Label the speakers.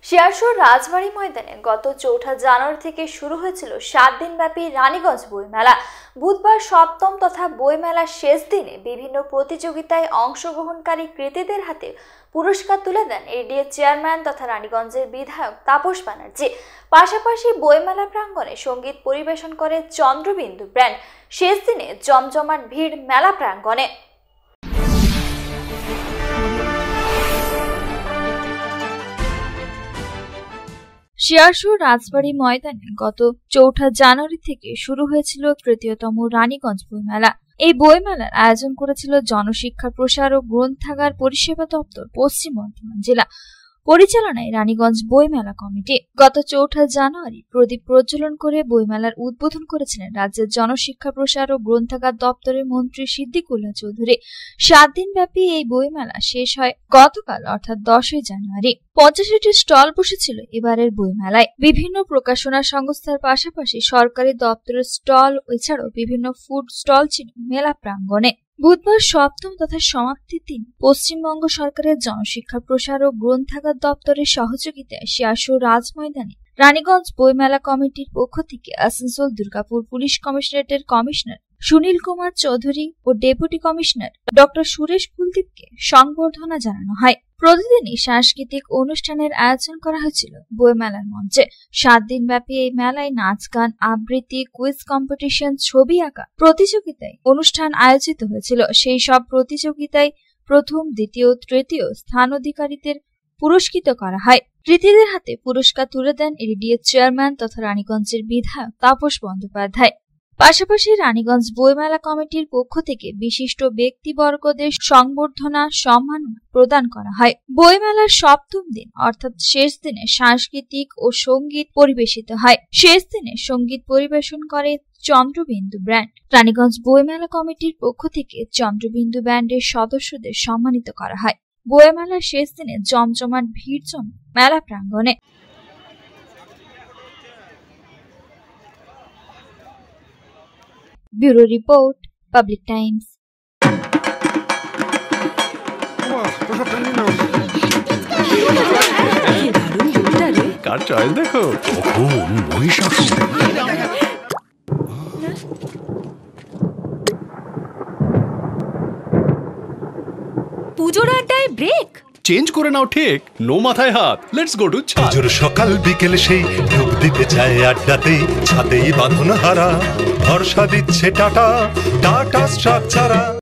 Speaker 1: শিয়ারশোর রাজবাড়ী ময়দানে গত ৪ জানুয়ারি থেকে শুরু হয়েছিল ৭ দিনব্যাপী রানীগঞ্জ বইমেলা। বুধবার সপ্তম তথা বইমেলার শেষ দিনে বিভিন্ন প্রতিযোগিতায় অংশগ্রহণকারী কৃতীদের হাতে পুরস্কার তুলে দেন এডিএ চেয়ারম্যান তথা রানীগঞ্জের বিধায়ক তাপস ব্যানার্জি। পাশাপাশি বইমেলা প্রাঙ্গণে সঙ্গীত পরিবেশন করে চন্দ্রবিন্দু ব্যান্ড। শেষ দিনে জমজমাট ভিড় মেলা প্রাঙ্গণে। শিয়ারশোর রাজবাড়ী ময়দানে গত ৪ জানুয়ারি থেকে শুরু হয়েছিল তৃতীয়তম রানীগঞ্জ বইমেলা। এই বইমেলার আয়োজন করেছিল জনশিক্ষা প্রসার ও গ্রন্থাগার পরিষেবা দপ্তর, পশ্চিম বর্ধমান জেলা। পরিচালনায় রানীগঞ্জ বইমেলা কমিটি। গত ৪ জানুয়ারি প্রদীপ প্রজ্বলন করে বইমেলার উদ্বোধন করেছিলেন রাজ্যের জনশিক্ষা প্রসার ও গ্রন্থাগার দপ্তরের মন্ত্রী সিদ্দিকুল্লাহ চৌধুরী। ৭ দিনব্যাপী এই বইমেলা শেষ হয় গতকাল অর্থাৎ ১০ জানুয়ারি। ৮৫টি স্টল বসেছিল এবারের বইমেলায়। বিভিন্ন প্রকাশনা সংস্থার পাশাপাশি সরকারি দপ্তরের স্টল এছাড়াও বিভিন্ন ফুড স্টল ছিল মেলা প্রাঙ্গণে। বুধবার সপ্তম তথা সমাপ্তির দিন পশ্চিমবঙ্গ সরকারের জনশিক্ষা প্রসার ও গ্রন্থাগার দপ্তরের সহযোগিতায় শিয়ারশোর রাজময়দানে রানীগঞ্জ বইমেলা কমিটির পক্ষ থেকে আসানসোল দুর্গাপুর পুলিশ কমিশনারেটের কমিশনার সুনীল কুমার চৌধুরী ও ডেপুটি কমিশনার ডক্টর সুরেশ কুলদীপকে সংবর্ধনা জানানো হয়। প্রতিদিনই সাংস্কৃতিক অনুষ্ঠানের আয়োজন করা হয়েছিল বইমেলার মঞ্চে। ৭ দিনব্যাপী এই মেলায় নাচ, গান, আবৃত্তি, কুইজ কম্পিটিশন, ছবি আঁকা প্রতিযোগিতায় অনুষ্ঠান আয়োজিত হয়েছিল। সেই সব প্রতিযোগিতায় প্রথম, দ্বিতীয়, তৃতীয় স্থান অধিকারীদের পুরস্কৃত করা হয়। কৃতীদের হাতে পুরস্কার তুলে দেন এডিএ চেয়ারম্যান তথা রানীগঞ্জের বিধায়ক তাপস বন্দ্যোপাধ্যায়। পাশাপাশি রানীগঞ্জ বইমেলা কমিটির পক্ষ থেকে বিশিষ্ট ব্যক্তিবর্গদের সংবর্ধনা সম্মাননা প্রদান করা হয়। বইমেলার সপ্তম দিন অর্থাৎ শেষ দিনে সাংস্কৃতিক ও সঙ্গীত পরিবেশিত হয়। শেষ দিনে সঙ্গীত পরিবেশন করে চন্দ্রবিন্দু ব্যান্ড। রানীগঞ্জ বইমেলা কমিটির পক্ষ থেকে চন্দ্রবিন্দু ব্যান্ডের সদস্যদের সম্মানিত করা হয়। বইমেলার শেষ দিনে জমজমাট ভিড় জমে মেলা প্রাঙ্গণে। Bureau report, public Times.
Speaker 2: কার চয়েস দেখো,
Speaker 3: পুজোর আড্ডায় ব্রেক
Speaker 2: চেঞ্জ করে নাও ঠিক, নো মাথায় হাত। লেটস গো টু
Speaker 4: পুজোর সকাল বিকেল সেই ডুব দিতে চায় আড্ডাতে, ছাদেই বাঁধন হারা ভরসা দিচ্ছে টাটা, টাটা স্ট্রাকচারা।